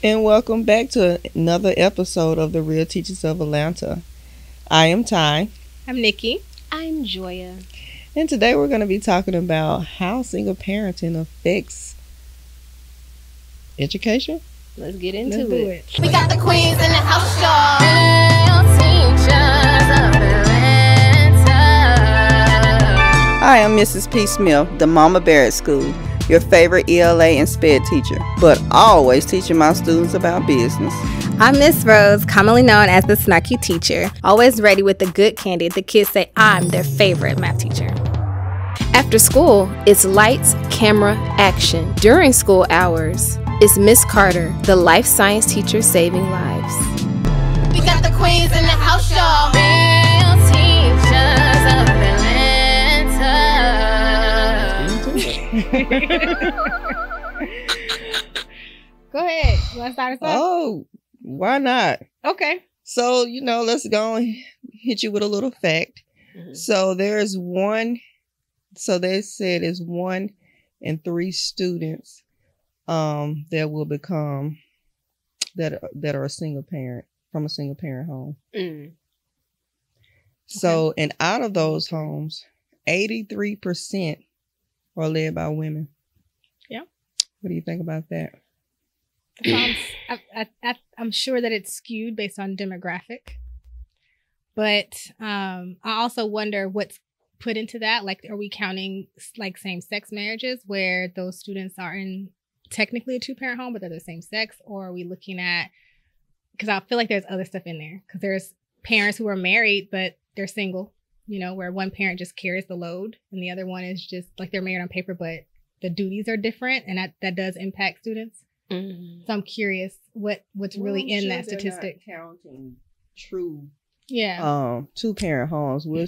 And welcome back to another episode of The Real Teachers of Atlanta. I am Ty. I'm Nikki. I'm Joya. And today we're going to be talking about how single parenting affects education. Let's get into it. We got the queens in the house, y'all. Real teachers of Atlanta. Hi, I'm Mrs. P. Smith, the Mama Bear at school, your favorite ELA and SPED teacher, but always teaching my students about business. I'm Miss Rose, commonly known as the snarky teacher, always ready with the good candy. The kids say I'm their favorite math teacher. After school, it's lights, camera, action. During school hours, it's Miss Carter, the life science teacher saving lives. We got the queens in the house, y'all. Real teachers of Atlanta. Go ahead. You want to start us off? Oh, why not? Okay. So, let's go and hit you with a little fact. Mhm. So they said it's 1 in 3 students that will become that are a single parent from a single parent home. Mm. So, and out of those homes, 83% are led by women. Yeah. What do you think about that? I'm sure that it's skewed based on demographic, but I also wonder what's put into that. Like, are we counting like same-sex marriages where those students are in technically a two-parent home, but they're the same sex? Or are we looking at, because I feel like there's other stuff in there, because there's parents who are married, but they're single, where one parent just carries the load and the other one is just like they're married on paper, but the duties are different, and that does impact students. Mm. So I'm curious what's really in that statistic. They're not counting true Yeah. 2-parent homes. We're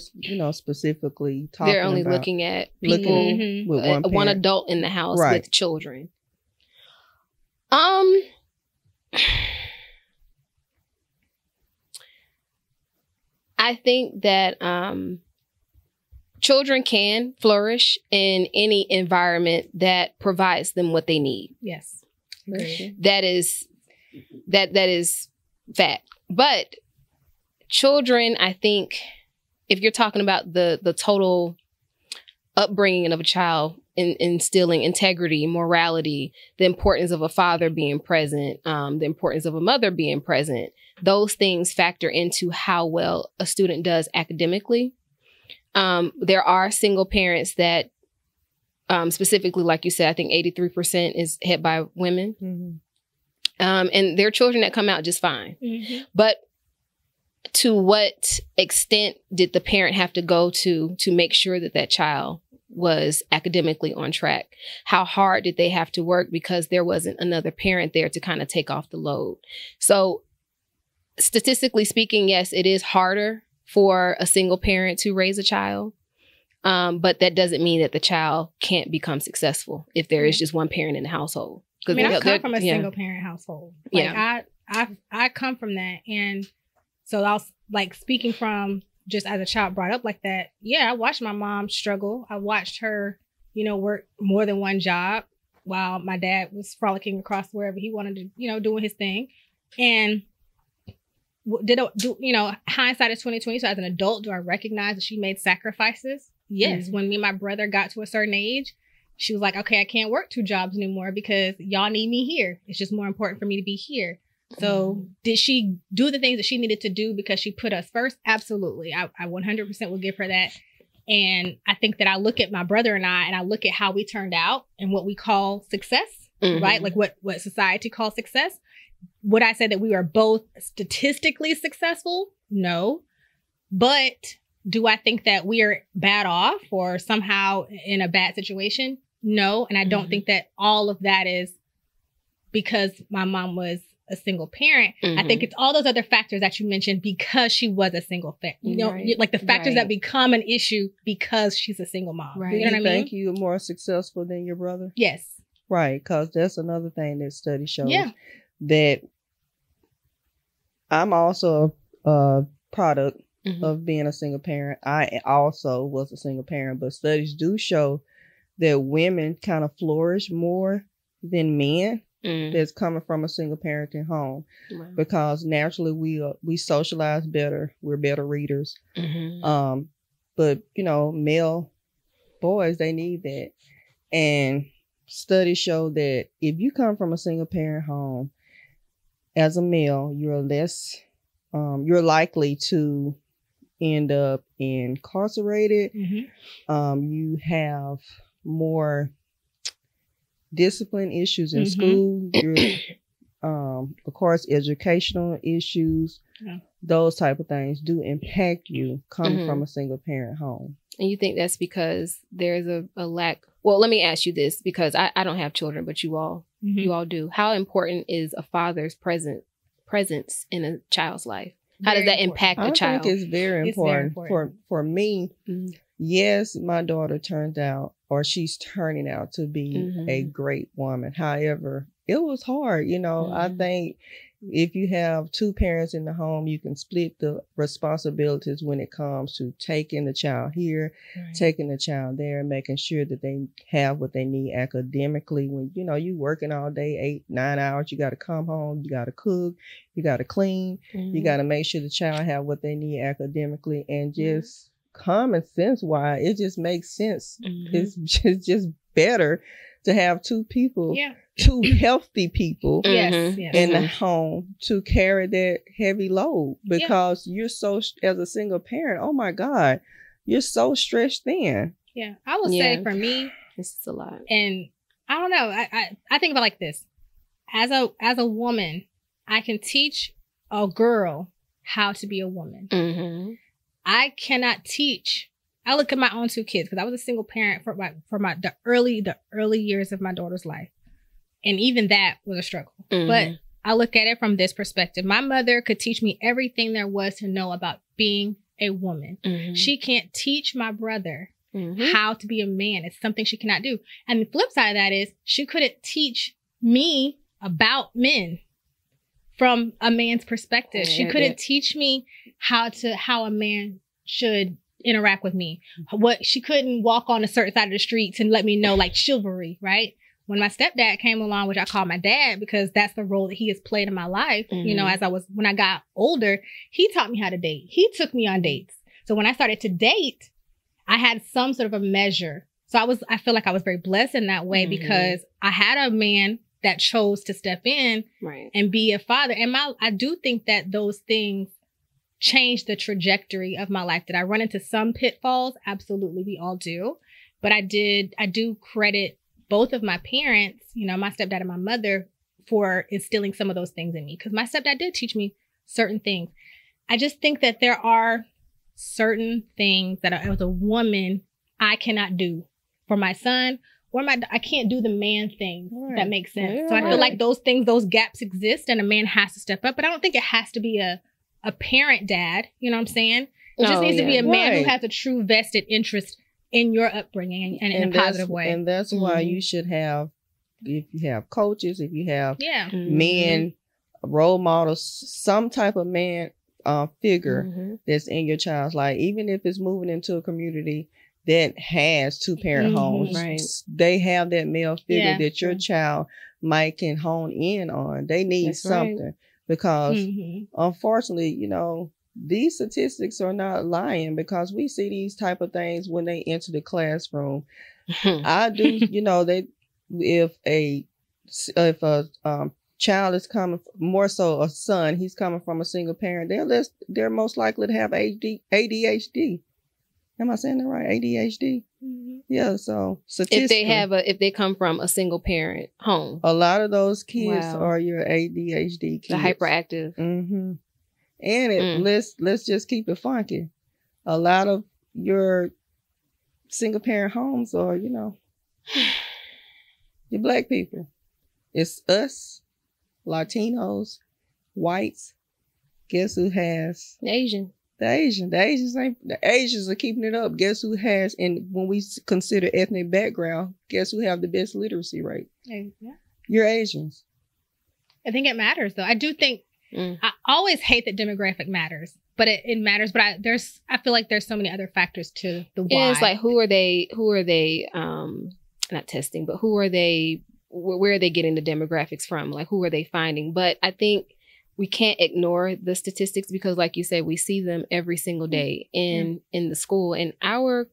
specifically talking They're only about looking at people, Mm-hmm. with one one parent. adult in the house Right. with children. I think that children can flourish in any environment that provides them what they need. Yes. Agreed. That is fact. But children, I think, if you're talking about the total upbringing of a child, instilling integrity, morality, the importance of a father being present, the importance of a mother being present, those things factor into how well a student does academically. There are single parents that, specifically, like you said, I think 83% is head by women. Mm-hmm. And there are children that come out just fine. Mm-hmm. But to what extent did the parent have to go to make sure that child was academically on track? How hard did they have to work because there wasn't another parent there to kind of take off the load? So statistically speaking, yes, it is harder for a single parent to raise a child. But that doesn't mean that the child can't become successful if there is just one parent in the household. I mean, I come from a single parent household. Like, Yeah. I come from that. And so I was like speaking from just as a child brought up like that. Yeah, I watched my mom struggle. I watched her, work more than one job while my dad was frolicking across wherever he wanted to, doing his thing. And hindsight is 2020. So as an adult, do I recognize that she made sacrifices? Yes. Mm-hmm. When me and my brother got to a certain age, she was like, okay, I can't work 2 jobs anymore because y'all need me here. It's just more important for me to be here. So did she do the things that she needed to do because she put us first? Absolutely. I 100% will give her that. And I think that I look at my brother and I look at how we turned out and what we call success, right? Like what society calls success. Would I say that we were both statistically successful? No. But do I think that we are bad off or somehow in a bad situation? No. And I don't think that all of that is because my mom was a single parent. I think it's all those other factors that you mentioned because she was a single parent. Like the factors that become an issue because she's a single mom. Right. You know what I mean? Think you're more successful than your brother? Yes. Right, because that's another thing that study shows. Yeah. That I'm also a product of being a single parent. I also was a single parent, but studies do show that women kind of flourish more than men that's coming from a single parenting home, Right. because naturally we socialize better. We're better readers. Mm-hmm. But male boys, they need that. And studies show that if you come from a single parent home as a male, you're likely to end up incarcerated. You have more discipline issues in school. You're, of course, educational issues. Yeah. Those type of things do impact you coming from a single parent home. And you think that's because there's a lack? Well, let me ask you this, because I don't have children, but you all do. How important is a father's presence in a child's life? How does that impact a child? I think it's very important. For me. Yes, my daughter she's turning out to be a great woman. However, it was hard. I think if you have two parents in the home, you can split the responsibilities when it comes to taking the child here, taking the child there, making sure that they have what they need academically. When, you working all day, 8-9 hours, you got to come home, you got to cook, you got to clean, you got to make sure the child have what they need academically, and just common sense wise, it just makes sense. It's just better to have two people, two healthy people in the home to carry that heavy load, because you're so, as a single parent, oh my God, you're so stretched thin. Yeah, I would say for me, this is a lot. And I don't know, I think about it like this. As a woman, I can teach a girl how to be a woman. I cannot teach. I look at my own two kids, because I was a single parent for the early years of my daughter's life. And even that was a struggle. But I look at it from this perspective. My mother could teach me everything there was to know about being a woman. She can't teach my brother how to be a man. It's something she cannot do. And the flip side of that is she couldn't teach me about men from a man's perspective. She couldn't teach me how a man should interact with me. She couldn't walk on a certain side of the streets and let me know, like, chivalry, right? When my stepdad came along, which I call my dad because that's the role that he has played in my life, when I got older, he taught me how to date. He took me on dates. So when I started to date, I had some sort of a measure. So I feel like I was very blessed in that way, because I had a man that chose to step in and be a father. And I do think that those things changed the trajectory of my life. Did I run into some pitfalls? Absolutely. We all do. But I do credit both of my parents, my stepdad and my mother, for instilling some of those things in me. Because my stepdad did teach me certain things. I just think that there are certain things that as a woman, I cannot do for my son. I can't do the man thing. If that makes sense. So I feel like those gaps exist, and a man has to step up. But I don't think it has to be a parent dad. You know what I'm saying? It just needs to be a man who has a true vested interest in your upbringing and in a positive way. And that's why you should have, if you have coaches, if you have men, role models, some type of man figure that's in your child's life, even if it's moving into a community that has two parent homes, they have that male figure that your child can hone in on. They need something because unfortunately, these statistics are not lying, because we see these type of things when they enter the classroom. I do, if a child is coming, more so a son, he's coming from a single parent, they're most likely to have ADHD. Am I saying that right? ADHD? Yeah, so if they come from a single parent home. A lot of those kids are your ADHD kids. The hyperactive. And let's just keep it funky. A lot of your single parent homes are, your Black people. It's us, Latinos, whites. Guess who has? The Asian. The Asians are keeping it up. Guess who has, and when we consider ethnic background, guess who have the best literacy rate? You're Asians. I think it matters, though. I do think, I always hate that demographic matters, but it matters. But I feel like there's so many other factors to the why. Yeah, it's like, who are they, not testing, but who are they where are they getting the demographics from? Like, who are they finding? But I think we can't ignore the statistics because, like you said, we see them every single day in the school. And our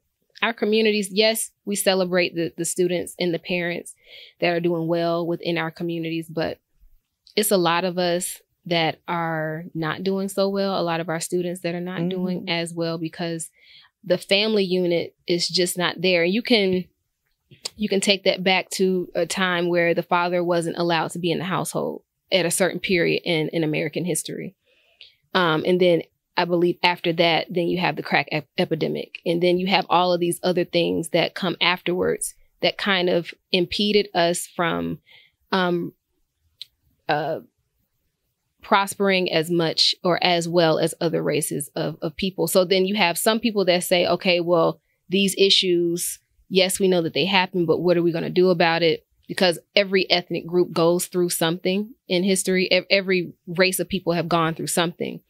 communities, yes, we celebrate the students and the parents that are doing well within our communities, but it's a lot of us that are not doing so well. A lot of our students that are not doing as well because the family unit is just not there. You can take that back to a time where the father wasn't allowed to be in the household at a certain period in American history. And then I believe after that, then you have the crack epidemic. And then you have all of these other things that come afterwards that kind of impeded us from prospering as much or as well as other races of people. So then you have some people that say, okay, well, these issues, yes, we know that they happen, but what are we going to do about it? Because every ethnic group goes through something in history. Every race of people have gone through something.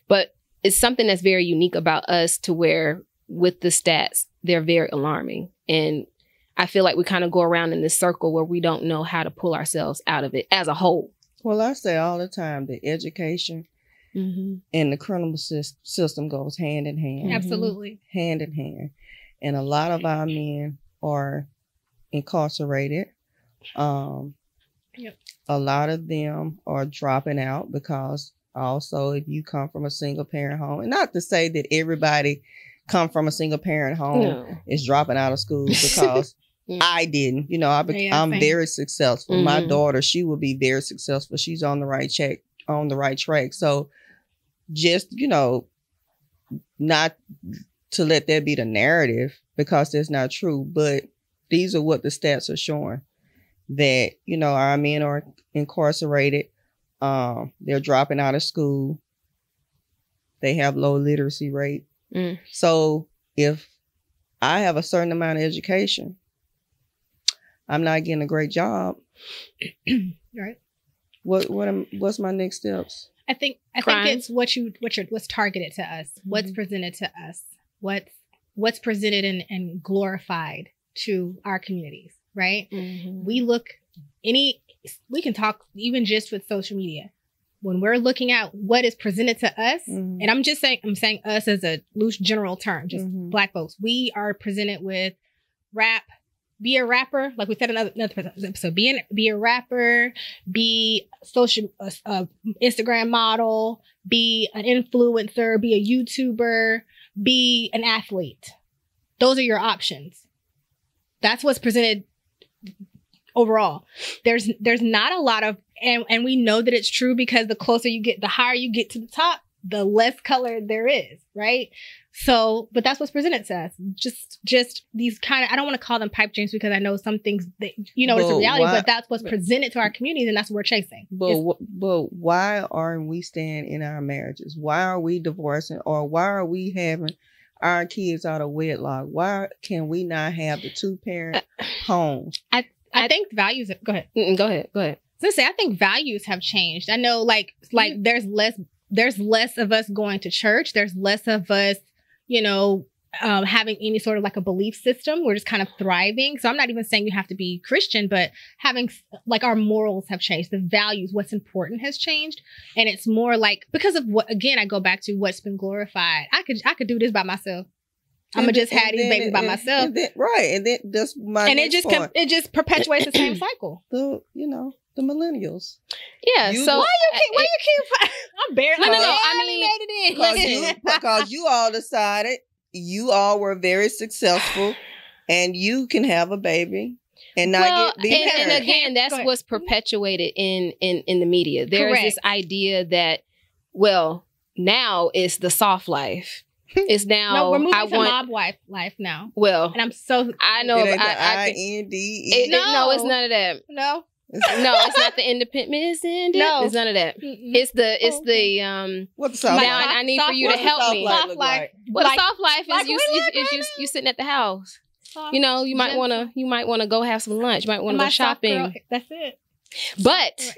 But it's something that's very unique about us to where with the stats, they're very alarming. And I feel like we kind of go around in this circle where we don't know how to pull ourselves out of it as a whole. Well, I say all the time that education and the criminal system goes hand in hand. Absolutely. Hand in hand. And a lot of our men are incarcerated. A lot of them are dropping out because also if you come from a single parent home, and not to say that everybody come from a single parent home is dropping out of school because I didn't, you know, I'm very successful. My daughter, she will be very successful. She's on the right track. So just, you know, not to let that be the narrative because that's not true, but these are what the stats are showing. That, you know, our men are incarcerated. They're dropping out of school. They have low literacy rate. So if I have a certain amount of education, I'm not getting a great job. Right. What's my next steps? I think it's what's targeted to us, what's presented to us, what's presented and glorified to our communities. Right? We can talk even just with social media. When we're looking at what is presented to us, and I'm saying us as a loose general term, just Black folks, we are presented with be a rapper, like we said in another episode, be a rapper, be social Instagram model, be an influencer, be a YouTuber, be an athlete. Those are your options. That's what's presented overall. There's not a lot of, and we know that it's true because the closer you get, the higher you get to the top, the less color there is, right? So, but that's what's presented to us. Just these kind of, I don't want to call them pipe dreams because I know some things that, you know, it's a reality, but that's what's presented to our communities and that's what we're chasing. But why aren't we staying in our marriages? Why are we divorcing? Or why are we having our kids out of wedlock? Why can we not have the 2-parent home? I think values. Go ahead. Go ahead. I think values have changed. I know, like there's less of us going to church. There's less of us, you know, having any sort of like a belief system. We're just kind of thriving. So I'm not even saying you have to be Christian, but having like our morals have changed. The values, what's important has changed. And it's more like, because of what, again, I go back to what's been glorified. I could do this by myself. I'm gonna just have these babies by myself. And then that's my and it just perpetuates the same cycle. The millennials. Yeah. So why you keep I'm barely. No. I mean, made it in. Because you all decided you all were very successful, and you can have a baby and not be married. And again, that's what's perpetuated in the media. There is this idea that, well, now it's the soft life. It's now. No, we're moving to mob life now. Well, and I'm so. I know. INDE. No, it's none of that. No. No, it's not the independent. No, it's none of that. It's the What's the soft life? Now I need for you to help me. Soft life. Well, the soft life is you sitting at the house. You know, you might wanna go have some lunch. You might wanna go shopping. That's it. But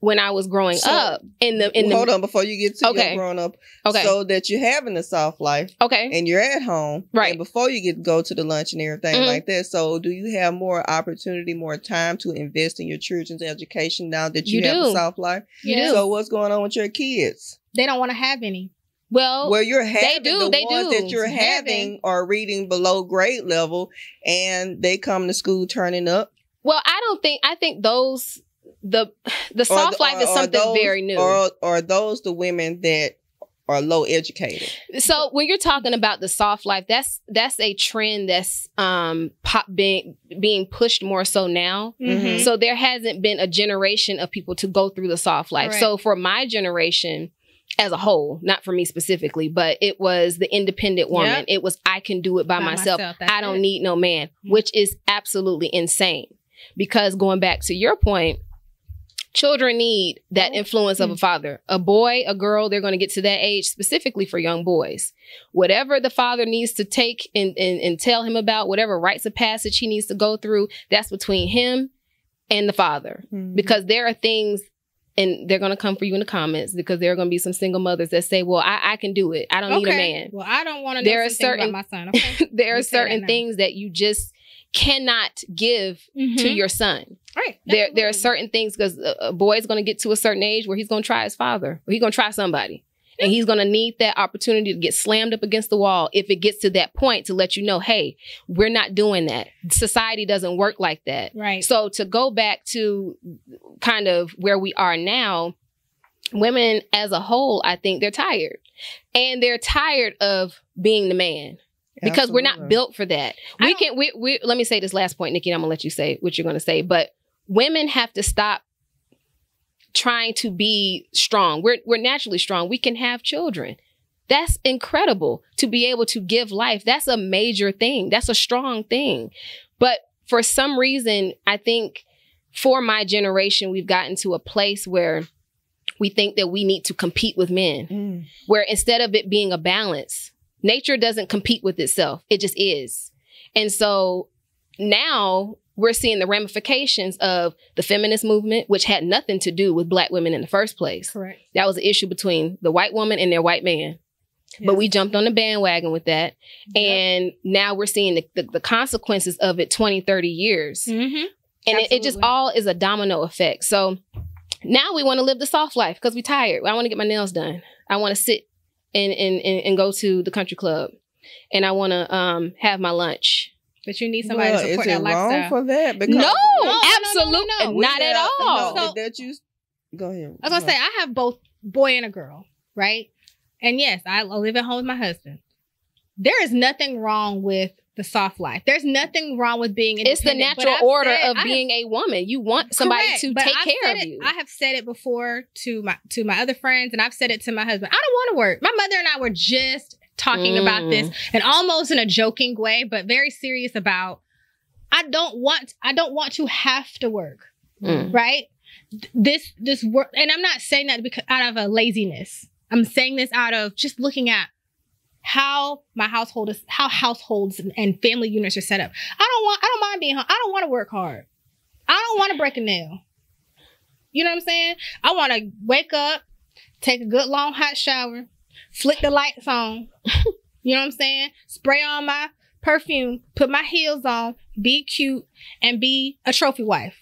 when I was growing up. Hold on, before you get to your growing up. Okay. So that you're having a soft life. Okay. And you're at home. Right. And before you go to the lunch and everything like that. So do you have more opportunity, more time to invest in your children's education now that you have a soft life? You do. So what's going on with your kids? They don't want to have any. Well, you're having they do. The ones that you're having are reading below grade level, and they come to school turning up. Well, I think those the soft life is something very new. Or those the women that are low educated. So when you're talking about the soft life, that's a trend that's being pushed more so now. Mm-hmm. So there hasn't been a generation of people to go through the soft life. Right. So for my generation as a whole, not for me specifically, but it was the independent woman. Yep. It was, I can do it by myself. I don't need no man, which is absolutely insane. Because going back to your point, children need that influence of a father. A boy, a girl, they're going to get to that age specifically for young boys. Whatever the father needs to take and tell him about, whatever rites of passage he needs to go through, that's between him and the father. Mm-hmm. Because there are things, and they're going to come for you in the comments, because there are going to be some single mothers that say, well, I can do it. I don't need a man. Well, I don't want to know something about my son. Okay? There are certain things that you just cannot give to your son. Right. There are certain things, because a boy's going to get to a certain age where he's going to try his father, or he's going to try somebody. And he's going to need that opportunity to get slammed up against the wall if it gets to that point, to let you know, hey, we're not doing that. Society doesn't work like that. Right. So to go back to kind of where we are now, women as a whole, I think they're tired. And they're tired of being the man. Because we're not built for that. We let me say this last point, Nikki, and I'm going to let you say what you're going to say. But women have to stop trying to be strong. We're naturally strong. We can have children. That's incredible to be able to give life. That's a major thing. That's a strong thing. But for some reason, I think for my generation, we've gotten to a place where we think that we need to compete with men, where instead of it being a balance, nature doesn't compete with itself. It just is. And so now we're seeing the ramifications of the feminist movement, which had nothing to do with Black women in the first place. Correct. That was an issue between the white woman and their white man. Yes. But we jumped on the bandwagon with that. Yep. And now we're seeing the consequences of it 20, 30 years. Mm-hmm. And it just all is a domino effect. So now we want to live the soft life because we're tired. I want to get my nails done. I want to sit and go to the country club. And I want to have my lunch. But you need somebody to support that lifestyle. Is it wrong for that? Because no, absolutely not at all. No, go ahead. I was going to say, I have both boy and a girl, right? And yes, I live at home with my husband. There is nothing wrong with the soft life. There's nothing wrong with being independent. It's the natural order of being a woman. You want somebody to take care of you. I have said it before to my other friends, and I've said it to my husband. I don't want to work. My mother and I were just talking about this, and almost in a joking way, but very serious about, I don't want to have to work, right? This work, and I'm not saying that because out of a laziness. I'm saying this out of just looking at how households and family units are set up. I don't mind being home. I don't want to work hard. I don't want to break a nail. You know what I'm saying? I want to wake up, take a good long hot shower, flick the lights on. You know what I'm saying? Spray on my perfume, put my heels on, be cute, and be a trophy wife.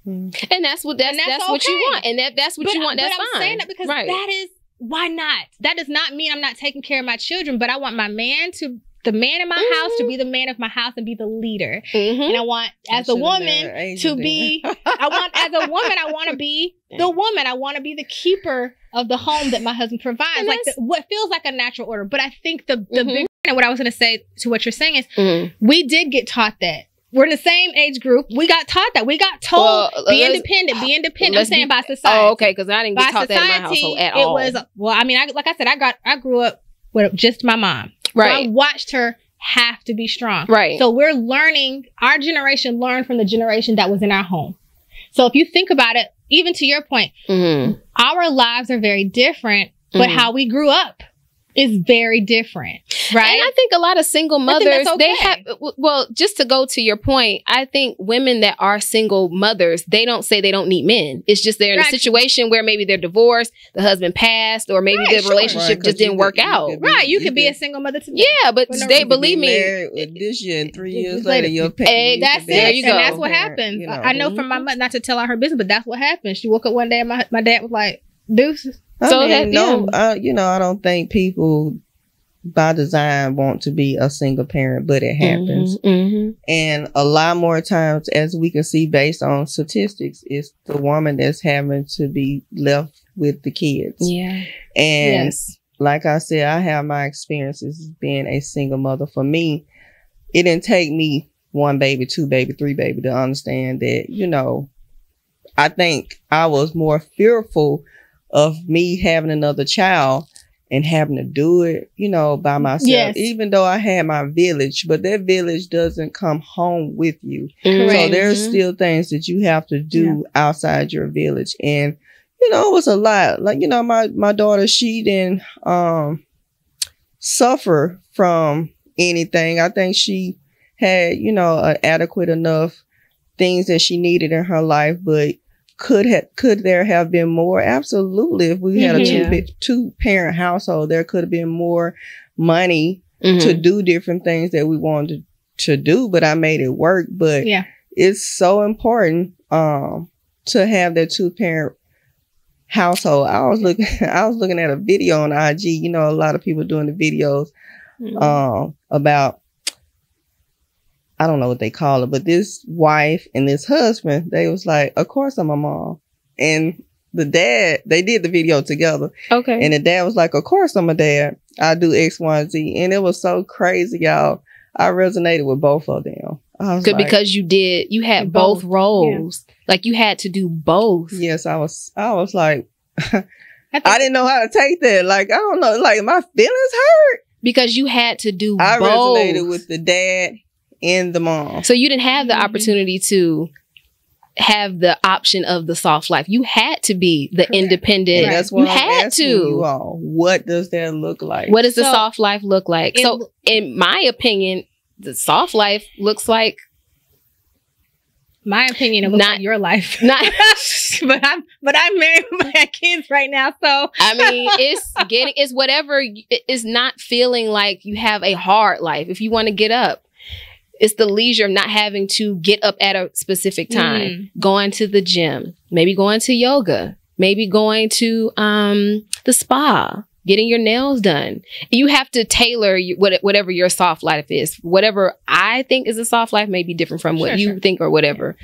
And that's what what you want. And that's what you want. That's fine. I'm saying that because that is, why not? That does not mean I'm not taking care of my children, but I want the man in my house to be the man of my house and be the leader. And I want, as a woman, to be, I want to be the woman. I want to be the keeper of the home that my husband provides. Like what feels like a natural order. But I think the big, and what I was going to say to what you're saying is, we did get taught that. We're in the same age group. We got taught that. We got told, be independent. I'm saying by society. Oh, okay, because I didn't get taught that in my household at all. It was, well, I mean, like I said, I grew up with just my mom. Right. So I watched her have to be strong. Right. So we're learning, our generation learned from the generation that was in our home. So if you think about it, even to your point, our lives are very different, but how we grew up is very different, right? And I think a lot of single mothers, okay. they have, well, just to go to your point, I think women that are single mothers, they don't say they don't need men. It's just they're in a situation where maybe they're divorced, the husband passed, or maybe the relationship just didn't work out. You could be a single mother today. Yeah, but they believe me. This year and 3 years later, your parents. That's it. There you go. And that's what happens. I know from my mother, not to tell out her business, but that's what happened. She woke up one day and my dad was like, deuces. I don't think people by design want to be a single parent, but it happens. And a lot more times, as we can see based on statistics, it's the woman that's having to be left with the kids. Yeah. And like I said, I have my experiences being a single mother. For me, it didn't take me 1 baby, 2 baby, 3 baby to understand that, I think I was more fearful of me having another child and having to do it, by myself, even though I had my village, but that village doesn't come home with you. So there's still things that you have to do outside your village. And, it was a lot. Like, my daughter, she didn't suffer from anything. I think she had, adequate enough things that she needed in her life, but could there have been more? Absolutely. If we had a two parent household, there could have been more money to do different things that we wanted to do, but I made it work. But it's so important to have that 2-parent household. I was looking at a video on IG, a lot of people doing the videos about, I don't know what they call it, but this wife and this husband, they was like, of course I'm a mom. And the dad, they did the video together. Okay. And the dad was like, of course I'm a dad. I do X, Y, and Z. And it was so crazy, y'all. I resonated with both of them. Good, because you had both roles. Yeah. Like you had to do both. Yes, I was like, I didn't know how to take that. Like, I don't know, like my feelings hurt. Because you had to do both. I resonated with the dad and the mom. So you didn't have the opportunity to have the option of the soft life. You had to be the independent. And that's what I'm asking you all. What does that look like? What does the soft life look like? So in my opinion, the soft life looks like, my opinion, it looks like your life. but I'm married with my kids right now, so I mean, it's whatever. It's not feeling like you have a hard life. If you want to get up, it's the leisure of not having to get up at a specific time, going to the gym, maybe going to yoga, maybe going to the spa, getting your nails done. You have to tailor whatever your soft life is. Whatever I think is a soft life may be different from what you think or whatever,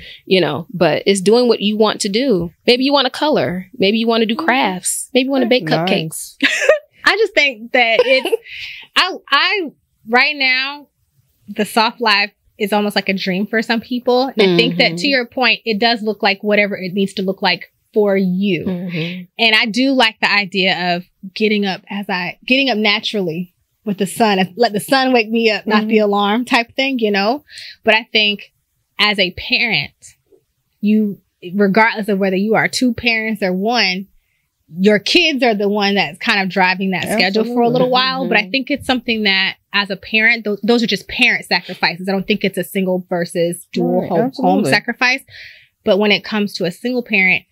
but it's doing what you want to do. Maybe you want to color. Maybe you want to do crafts. Maybe you want to bake cupcakes. I just think that I right now, the soft life is almost like a dream for some people. And I think that, to your point, it does look like whatever it needs to look like for you. And I do like the idea of getting up naturally with the sun. Let the sun wake me up, not the alarm type thing, But I think as a parent, regardless of whether you are 2 parents or 1, your kids are the one that's kind of driving that schedule for a little while. But I think it's something that as a parent, those are just parent sacrifices. I don't think it's a single versus dual home sacrifice. But when it comes to a single parent,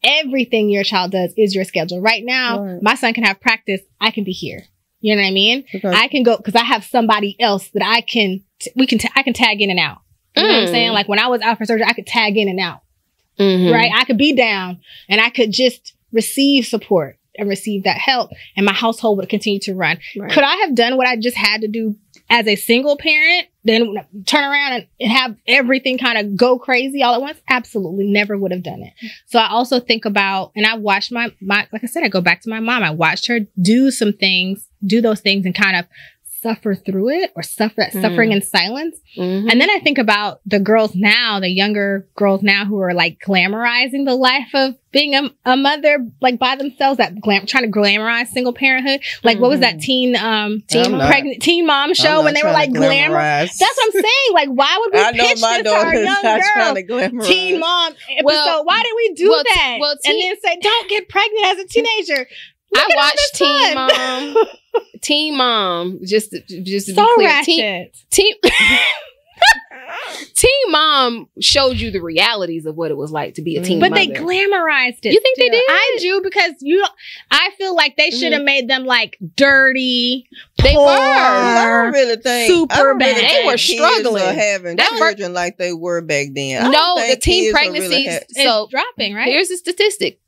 everything your child does is your schedule. Right now, my son can have practice. I can be here. You know what I mean? Okay. I can go because I have somebody else that I can tag in and out. You know what I'm saying? Like when I was out for surgery, I could tag in and out. Right? I could be down and I could just receive support and receive that help, and my household would continue to run. Right. Could I have done what I just had to do as a single parent, then turn around and have everything kind of go crazy all at once? Absolutely never would have done it. So I also think about, and I watched my like I said, I go back to my mom. I watched her do those things and kind of suffer through it, or suffering in silence. And then I think about the younger girls now who are like glamorizing the life of being a mother, like by themselves, trying to glamorize single parenthood. Like what was that teen mom show when they were like glamorize? That's what I'm saying. Like why would we pitch this to our young girl? Teen mom episode. Why did we do that? And then say, don't get pregnant as a teenager. I watched Teen Mom. Teen Mom, just to be clear. Ratchet. Teen Mom showed you the realities of what it was like to be a teen mother. But they glamorized it. You think they did? I do, because I feel like they should have made them like dirty, They poor, were. I don't really think super bad. They were struggling. Having children like they were back then. No, the teen pregnancy is dropping, right? Here's the statistic.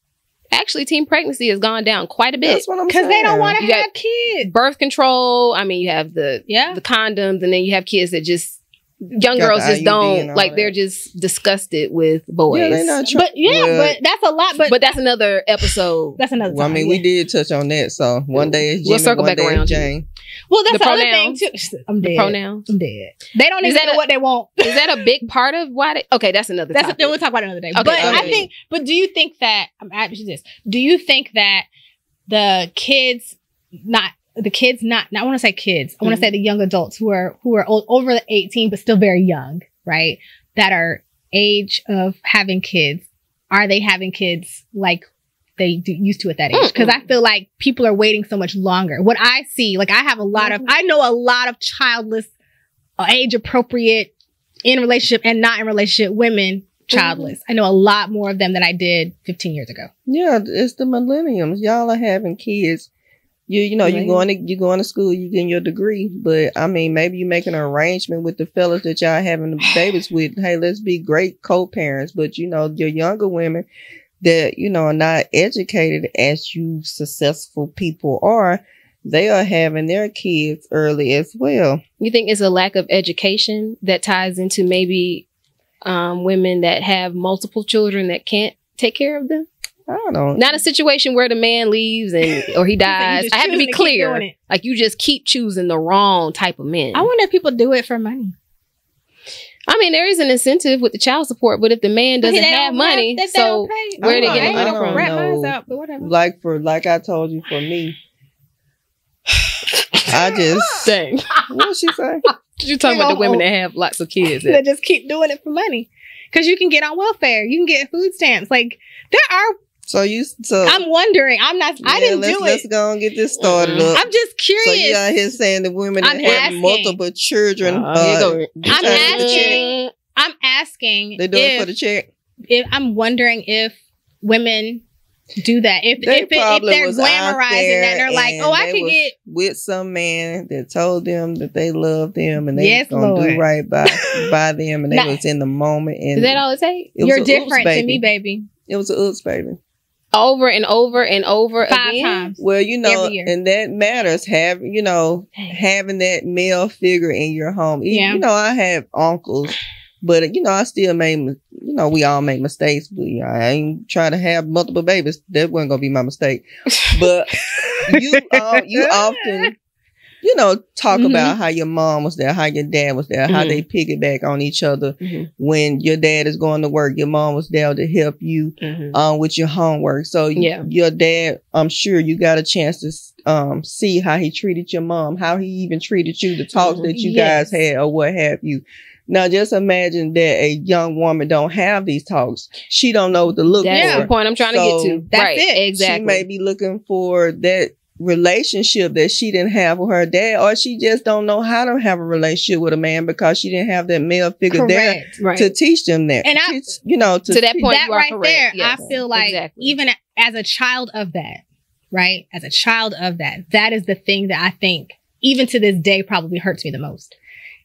Actually, teen pregnancy has gone down quite a bit. That's what I'm saying. Because they don't want to You have got kids. Birth control. I mean, you have the condoms, and then you have kids that just young girls just don't like. They're just disgusted with boys. Yeah, they're not but that's a lot. But that's another episode. That's another time. Well, I mean, we did touch on that. So one day it's Jimmy, we'll circle back around. Jane. Well, that's the other thing too. I'm dead. The pronouns. I'm dead. They don't even know what they want. Is that a big part of why they? Okay, that's another. We'll talk about it another day. Okay, but I think. But do you think that? I'm asking this. Do you think that the kids not? I want to say kids. I want to say the young adults who are over 18 but still very young, right? That are age of having kids. Are they having kids like they used to at that age? Because I feel like people are waiting so much longer. What I see, like I know a lot of childless, age appropriate, in relationship and not in relationship women, childless. I know a lot more of them than I did 15 years ago. Yeah, it's the millenniums. Y'all are having kids. You know, you're going to school, you're getting your degree, but I mean, maybe you make an arrangement with the fellas that y'all having the babies with. Hey, let's be great co-parents. But you know, your younger women that, you know, are not educated as you successful people are, they are having their kids early as well. You think it's a lack of education that ties into maybe women that have multiple children that can't take care of them? I don't know. Not a situation where the man leaves or he dies. I have to be clear. Like, you just keep choosing the wrong type of men. I wonder if people do it for money. I mean, there is an incentive with the child support, but if the man doesn't have money, so where are they getting money from? But whatever. Like I told you, for me, I just dang. What'd she say? You're talking about the women that have lots of kids. That just keep doing it for money. Because you can get on welfare. You can get food stamps. Like, there are... So I'm wondering. I didn't do it. Let's go and get this started up. I'm just curious. So you out here saying the women that have multiple children. I'm asking. They do it for the check. I'm wondering if women do that. If they're glamorizing that, they're like, oh, I can get with some man that told them that they love them and they gonna do right by them, and they was in the moment. And is that all it takes? You're different to me, baby. It was an oops, baby. Over and over and over 5 times. Well, you know, and that matters. Having that male figure in your home. Yeah. You know, I have uncles, but you know, I still we all make mistakes. But I ain't trying to have multiple babies. That wasn't gonna be my mistake. But you often, talk about how your mom was there, how your dad was there, how they piggyback on each other. When your dad is going to work, your mom was there to help you with your homework. So your dad, I'm sure you got a chance to see how he treated your mom, how he even treated you, the talks that you guys had or what have you. Now, just imagine that a young woman don't have these talks. She don't know what to look for. That's the point I'm trying to get to. That's it. Exactly. She may be looking for that relationship that she didn't have with her dad, or she just don't know how to have a relationship with a man because she didn't have that male figure there to teach them that. And to that point, that you are right correct. there, yes. I feel like even as a child of that, right? As a child of that is the thing that I think even to this day probably hurts me the most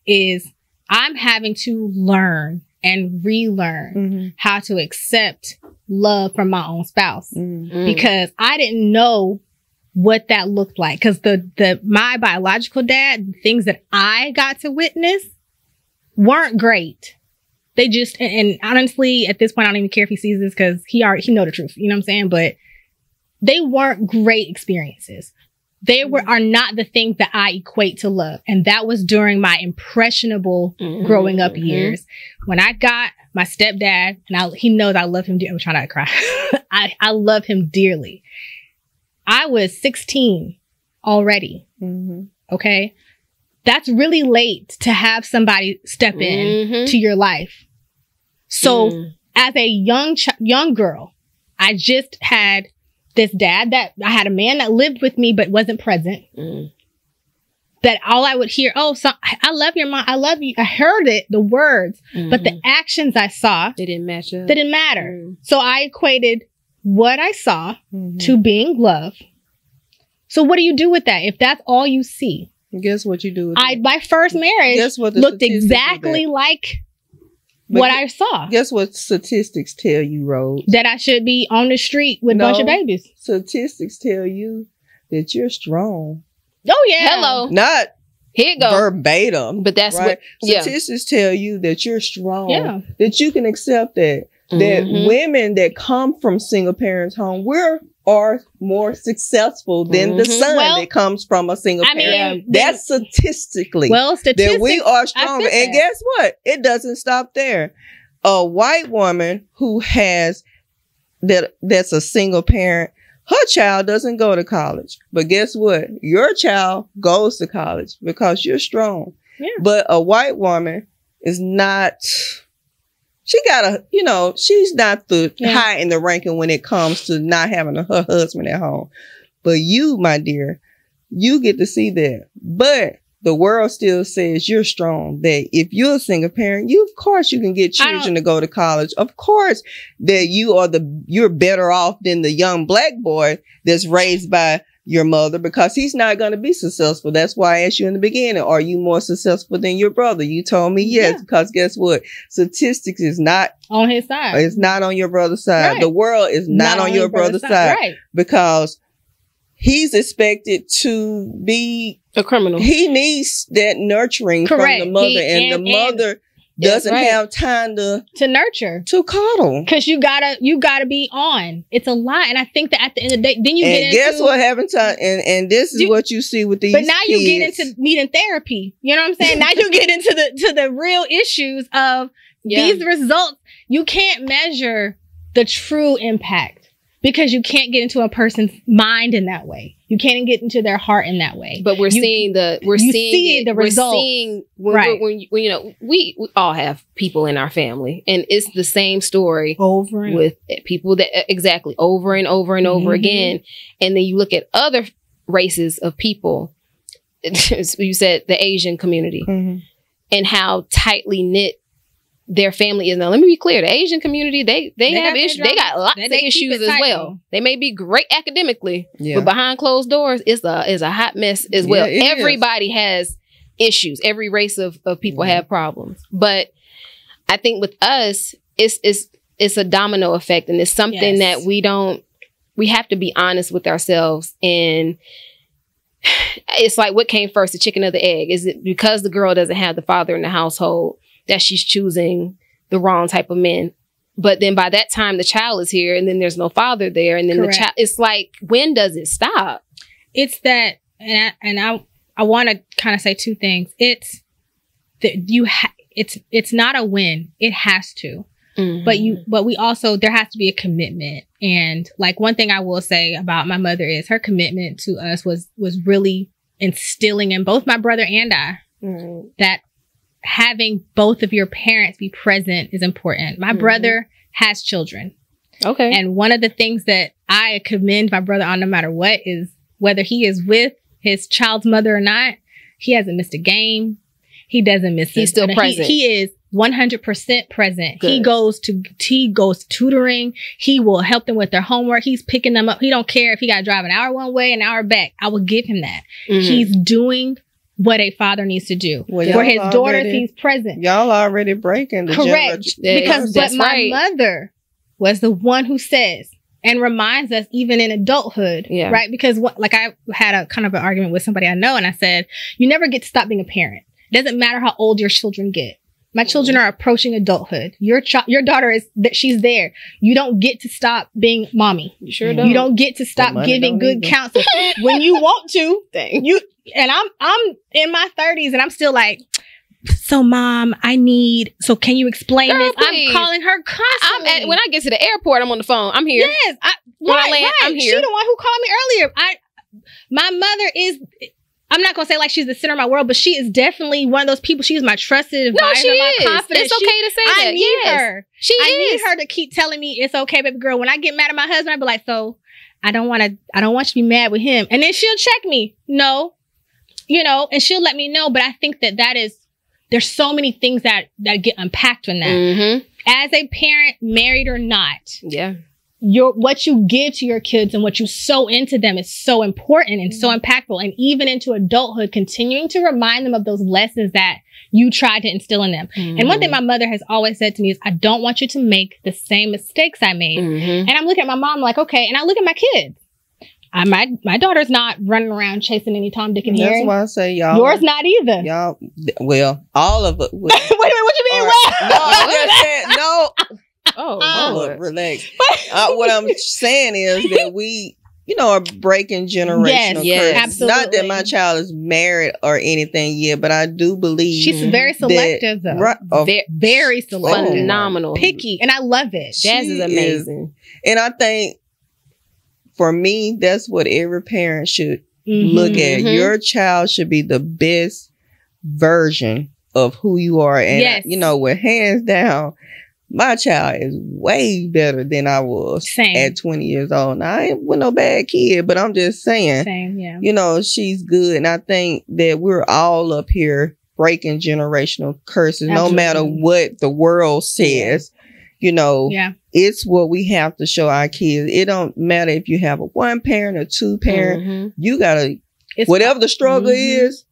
is I'm having to learn and relearn how to accept love from my own spouse because I didn't know what that looked like. Because my biological dad, the things that I got to witness weren't great. They just, and honestly, at this point, I don't even care if he sees this because he know the truth. You know what I'm saying? But they weren't great experiences. They are not the things that I equate to love. And that was during my impressionable growing up years. When I got my stepdad, and he knows I love him dearly. I'm trying not to cry. I love him dearly. I was 16 already. Okay. That's really late to have somebody step in to your life. So as a young girl, I just had this dad that I had a man that lived with me but wasn't present. That all I would hear, I love your mom, I love you. I heard it, the words, but the actions I saw, they didn't match up. They didn't matter. So I equated what I saw to being love. So what do you do with that if that's all you see? Guess what you do with that? My first marriage looked exactly like what I saw. Guess what statistics tell you, Rhodes? That I should be on the street with a bunch of babies. Statistics tell you that you're strong. Oh, yeah. Hello. Not here go verbatim. But that's right? what statistics tell you that you're strong. Yeah. That you can accept that. That women that come from single parents' home, are more successful than the son that comes from a single parent. That's statistically. Statistics. That we are stronger. And guess what? It doesn't stop there. A white woman who has that's a single parent, her child doesn't go to college. But guess what? Your child goes to college because you're strong. Yeah. But a white woman is not... She got she's not the high in the ranking when it comes to not having her husband at home. But you, my dear, you get to see that. But the world still says you're strong. That if you're a single parent, of course you can get children to go to college. Of course that you're better off than the young black boy that's raised by your mother, because he's not going to be successful. That's why I asked you in the beginning, are you more successful than your brother? You told me yes, because guess what? Statistics is not on his side. It's not on your brother's side. Right. The world is not on your brother's side. Right. Because he's expected to be a criminal. He needs that nurturing from the mother, and the mother doesn't have time to nurture, to coddle, because you gotta be on. It's a lot, and I think that at the end of the day, then you get into, guess what happens, and this is what you see with these. But now kids. You get into needing therapy. You know what I'm saying? Now you get into the real issues of these results. You can't measure the true impact because you can't get into a person's mind in that way. You can't get into their heart in that way. But we're seeing the results. We're seeing we all have people in our family, and it's the same story with people that over and over and over again. And then you look at other races of people. You said the Asian community and how tightly knit their family is. Now, let me be clear. The Asian community, they have issues. They got lots of issues as well. They may be great academically, but behind closed doors, it's a hot mess as well. Everybody has issues. Every race of people have problems. But I think with us, it's a domino effect, and it's something that we have to be honest with ourselves. And it's like, what came first, the chicken or the egg? Is it because the girl doesn't have the father in the household that she's choosing the wrong type of men? But then by that time, the child is here, and then there's no father there. And then the child, it's like, when does it stop? It's that, and I want to kind of say two things. It's that it's not a win. It has to. But we also, there has to be a commitment. And like, one thing I will say about my mother is her commitment to us was really instilling in both my brother and I that having both of your parents be present is important. My brother has children. Okay. And one of the things that I commend my brother on, no matter what, is whether he is with his child's mother or not, he hasn't missed a game. He doesn't miss. He's still present. He is 100% present. Good. He goes tutoring. He will help them with their homework. He's picking them up. He don't care if he got to drive an hour one way, an hour back. I will give him that. He's doing what a father needs to do. Well, for his daughters, he's present. Y'all already breaking the correct. But my mother was the one who says and reminds us, even in adulthood, right? Because I had a kind of an argument with somebody I know, and I said, you never get to stop being a parent. It doesn't matter how old your children get. My children are approaching adulthood. Your daughter she's there. You don't get to stop being mommy. You sure don't. You don't get to stop giving good counsel when you want to. And I'm in my 30s, and I'm still like, so mom, so can you explain this? Please. I'm calling her constantly. When I get to the airport, I'm on the phone. I'm here. Yes. When I land, I'm here. She's the one who called me earlier. My mother is, I'm not going to say like she's the center of my world, but she is definitely one of those people. She is my trusted advisor, my confidence. It's okay to say that. I need her. I need her to keep telling me it's okay, baby girl. When I get mad at my husband, I be like, so I don't want you to be mad with him. And then she'll check me. No, and she'll let me know. But I think there's so many things that get unpacked in that. Mm-hmm. As a parent, married or not. Yeah. What you give to your kids and what you sow into them is so important and so impactful. And even into adulthood, continuing to remind them of those lessons that you tried to instill in them. Mm-hmm. And one thing my mother has always said to me is, I don't want you to make the same mistakes I made. Mm-hmm. And I'm looking at my mom like, okay. And I look at my kids. My daughter's not running around chasing any Tom, Dick, and Harry. That's why I say y'all. Yours not either. Y'all, well, all of it. Wait a minute, what you mean? No, I just said no. Oh, relax. What I'm saying is that we, are breaking generational curses. Absolutely. Not that my child is married or anything yet, but I do believe she's very selective, though. Very selective, phenomenal, picky, and I love it. Jazz is amazing, and I think for me, that's what every parent should look at. Mm-hmm. Your child should be the best version of who you are, and with hands down. My child is way better than I was at 20 years old. Now, I ain't with no bad kid, but I'm just saying, she's good. And I think that we're all up here breaking generational curses, no matter what the world says. It's what we have to show our kids. It don't matter if you have a one parent or two parent. Mm-hmm. You gotta, whatever the struggle is,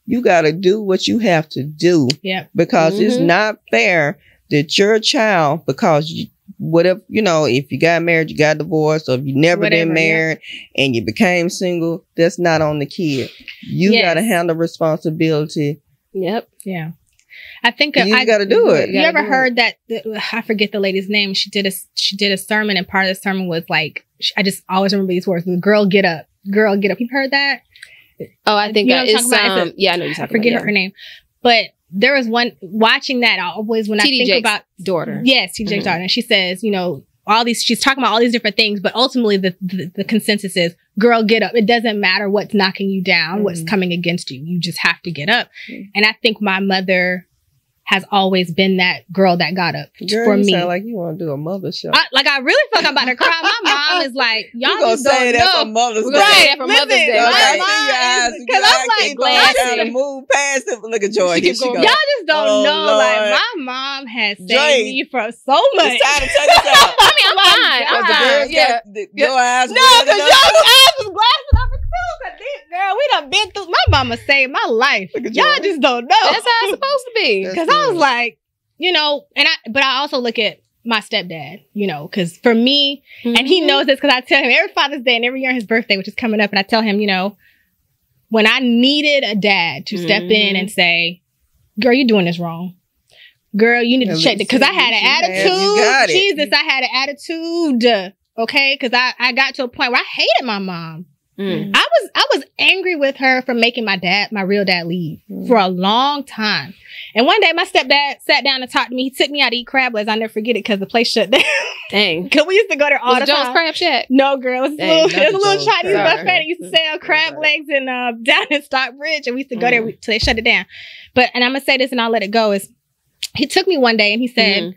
you gotta do what you have to do. Yeah. Because it's not fair that your child, because if you got married, you got divorced, or if you never been married and you became single, that's not on the kid. You got to handle responsibility. Yep. Yeah. I think you got to do it. You ever heard that? I forget the lady's name. She did a sermon, and part of the sermon was like, I just always remember these words: "Girl, get up, girl, get up." You've heard that? Oh, I think it's I know you're talking I forget her name, but. There was one watching that always when I think about daughter. Yes, TJ's daughter. And she says, she's talking about all these different things, but ultimately the consensus is, girl, get up. It doesn't matter what's knocking you down, what's coming against you. You just have to get up. And I think my mother has always been that girl that got up for me. You sound like you want to do a mother show. I really feel like I'm about to cry. My mom is like, y'all just don't know. That for Mother's Day. Right, for Mother's Day. My mom is, because I'm like, glad to move past it. Look at Joy. Here she goes. Y'all just don't know. Lord. Like, my mom has saved me from so much. It's time to check this out. I mean, I'm fine. Your eyes. No, because your eyes was glassing up too. Girl, we done been through. My mama saved my life. Y'all just don't know. That's how it's supposed to be. Because I was like, but I also look at my stepdad, because for me, and he knows this because I tell him every Father's Day and every year on his birthday, which is coming up, and I tell him, when I needed a dad to step in and say, girl, you're doing this wrong. Girl, you need to check it. Because I had an attitude. Jesus, I had an attitude. Okay? Because I got to a point where I hated my mom. I was angry with her for making my real dad leave for a long time. And one day my stepdad sat down and talked to me. He took me out to eat crab legs. I'll never forget it because the place shut down. Dang. Because we used to go there all the time. Jones Crab Shack? No, girl. It was a little Chinese restaurant that used to sell crab legs down in Stockbridge. And we used to go there till they shut it down. And I'm going to say this and I'll let it go. Is he took me one day and he said,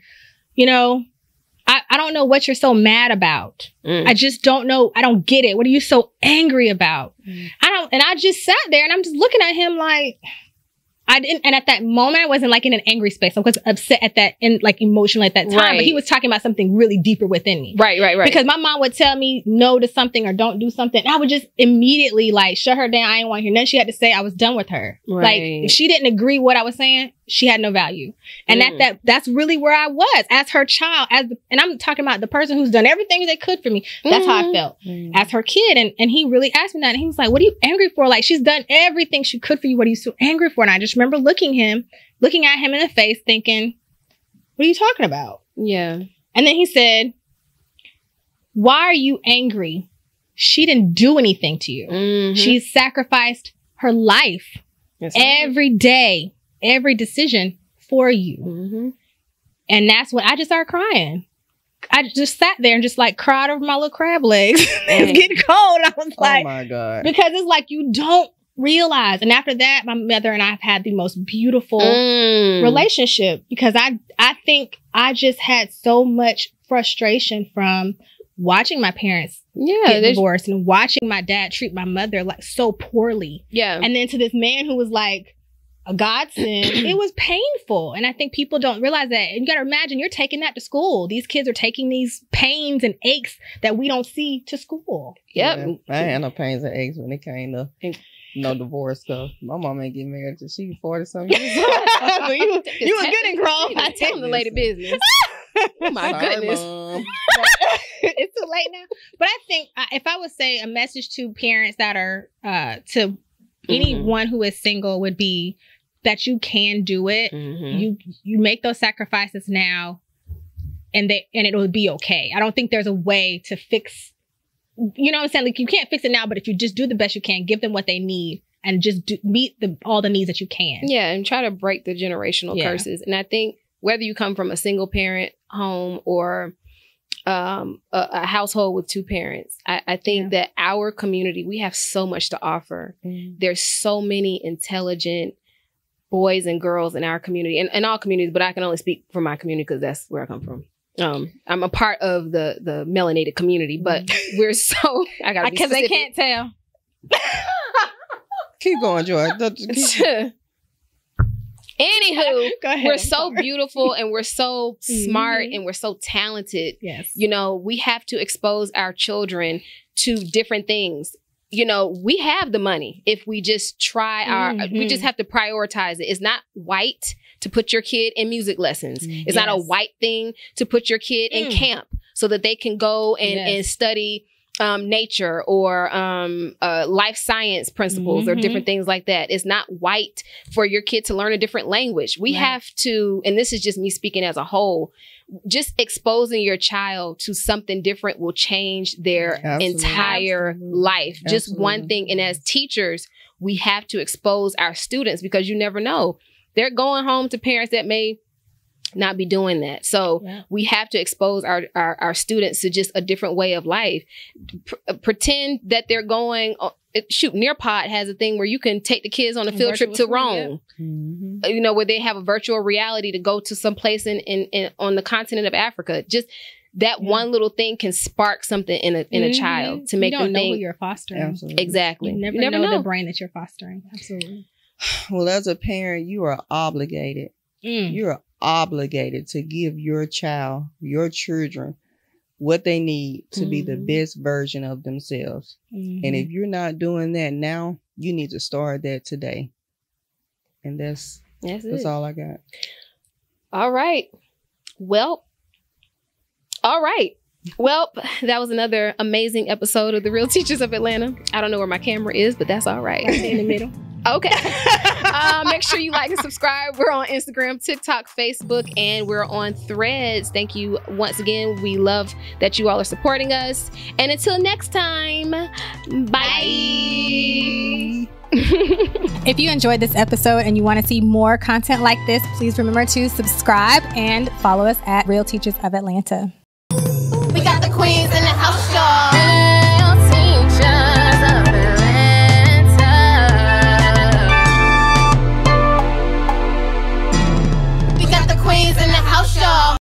I don't know what you're so mad about. I just don't know. I don't get it. What are you so angry about? And I just sat there and I'm just looking at him like, and at that moment, I wasn't like in an angry space. I was upset at that and like emotional at that time. Right. But he was talking about something really deeper within me. Right. Because my mom would tell me no to something or don't do something. And I would just immediately like shut her down. I didn't want to hear nothing she had to say. I was done with her. Right. Like if she didn't agree with what I was saying, she had no value. And that's really where I was as her child. And I'm talking about the person who's done everything they could for me. That's how I felt as her kid. And he really asked me that. And he was like, what are you angry for? Like she's done everything she could for you. What are you so angry for? And I just remember looking at him in the face thinking, what are you talking about? Yeah. And then he said, why are you angry? She didn't do anything to you. She sacrificed her life every day. Every decision for you. And that's when I just started crying. I just sat there and just like cried over my little crab legs. It's getting cold. I was like, oh my God. Because it's like you don't realize. And after that, my mother and I have had the most beautiful relationship because I think I just had so much frustration from watching my parents get divorced and watching my dad treat my mother like so poorly. Yeah. And then to this man who was like a godsend, it was painful. And I think people don't realize that. And you got to imagine you're taking that to school. These kids are taking these pains and aches that we don't see to school. Yep. Yeah, I had no pains and aches when it came to no divorce stuff. My mom ain't getting married till she was 40-something years old. you was good and grown. I tell them the lady business. Oh my goodness. It's too late now. But I think if I would say a message to parents that are, to anyone who is single would be that you can do it. You make those sacrifices now and it will be okay. I don't think there's a way to fix, you know what I'm saying? Like you can't fix it now, but if you just do the best you can, give them what they need and just meet all the needs that you can. Yeah. And try to break the generational curses. And I think whether you come from a single parent home or a household with two parents, I think that our community, we have so much to offer. There's so many intelligent boys and girls in our community and all communities, but I can only speak for my community because that's where I come from. I'm a part of the melanated community, but we're so, I gotta be specific. Because they can't tell. Keep going, Joy. Anywho, we're so sorry. beautiful and we're so smart and we're so talented. Yes. You know, we have to expose our children to different things. You know, we have the money if we just try we just have to prioritize it. It's not white to put your kid in music lessons. It's not a white thing to put your kid in camp so that they can go and study nature or life science principles or different things like that. It's not white for your kid to learn a different language. We have to, and this is just me speaking as a whole, just exposing your child to something different will change their entire life. Just one thing. And as teachers, we have to expose our students because you never know. They're going home to parents that may not be doing that. So we have to expose our students to just a different way of life. Pretend that they're going, Nearpod has a thing where you can take the kids on a field trip to Rome. You know, where they have a virtual reality to go to some place in on the continent of Africa. Just that one little thing can spark something in a child to make them think. You don't know who you're fostering. Absolutely. Exactly. You never know the brain that you're fostering. Absolutely. Well, as a parent, you are obligated. You're obligated to give your child, your children, what they need to be the best version of themselves. And if you're not doing that now, you need to start that today. And that's all I got. All right. Well, that was another amazing episode of The Real Teachers of Atlanta. I don't know where my camera is, but that's all right. Right in the middle. Okay. Make sure you like and subscribe. We're on Instagram, TikTok, Facebook, and we're on Threads. Thank you once again. We love that you all are supporting us. And until next time, bye. If you enjoyed this episode and you want to see more content like this, please remember to subscribe and follow us at Real Teachers of Atlanta. We got the queens in the house, y'all. Real teachers of Atlanta. We got the queens in the house, y'all.